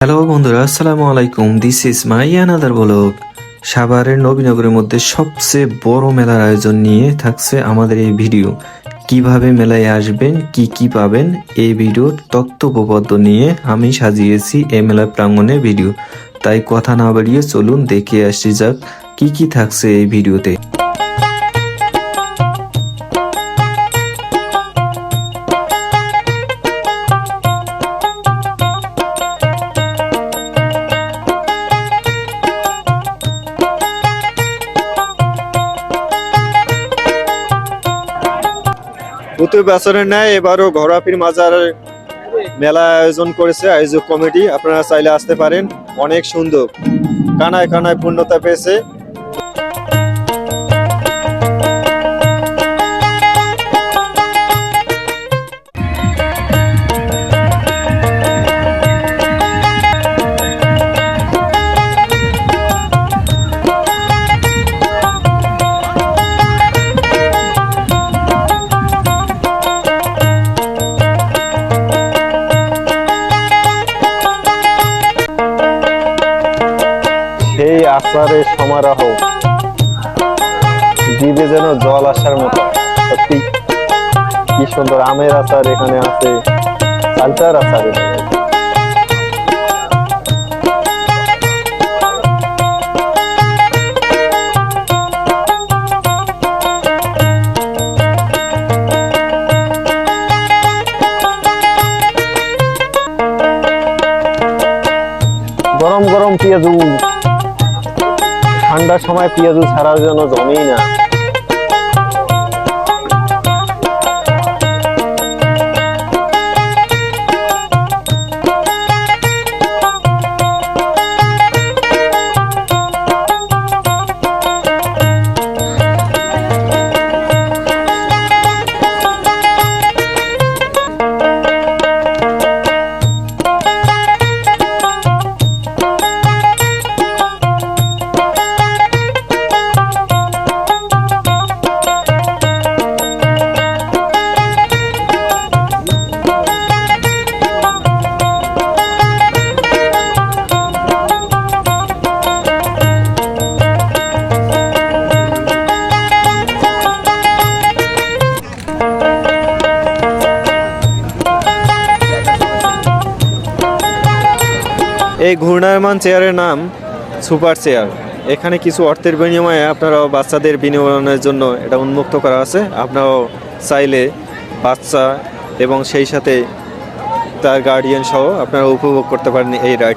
Hello বন্ধুরা, আসসালামু আলাইকুম। This is my another blog. সাভারের নবীনগরের মধ্যে সবচেয়ে বড় মেলার আয়োজন নিয়ে থাকছে আমাদের এই ভিডিও। কিভাবে মেলায় আসবেন, কি কি পাবেন, এই ভিডিওর তথ্য উপপাদ্য নিয়ে আমি সাজিয়েছি এই মেলার প্রাঙ্গণের ভিডিও। তাই কথা না বাড়িয়ে চলুন দেখে আসি যাক কি কি থাকছে এই ভিডিওতে। প্রতি বছরের ন্যায় এবারও ঘোরাফির মাজার মেলা আয়োজন করেছে আয়োজক কমিটি। আপনারা চাইলে আসতে পারেন। অনেক সুন্দর, কানায় কানায় পূর্ণতা পেয়েছে। সেই আচারের সমারোহ, জিভে যেন জল আসার মতো। সত্যি কি সুন্দর আমের আচার এখানে আছে, চালতার আচার। গরম গরম পেঁয়াজু, ঠান্ডার সময় পেঁয়াজু ছাড়ার জন্য জমেই না। এই ঘূর্ণায়মান চেয়ারের নাম সুপার চেয়ার। এখানে কিছু অর্থের বিনিময়ে আপনারাও বাচ্চাদের বিনোদনের জন্য এটা উন্মুক্ত করা আছে। আপনারাও চাইলে বাচ্চা এবং সেই সাথে তার গার্ডিয়ান সহ আপনারা উপভোগ করতে পারেন এই রাইড।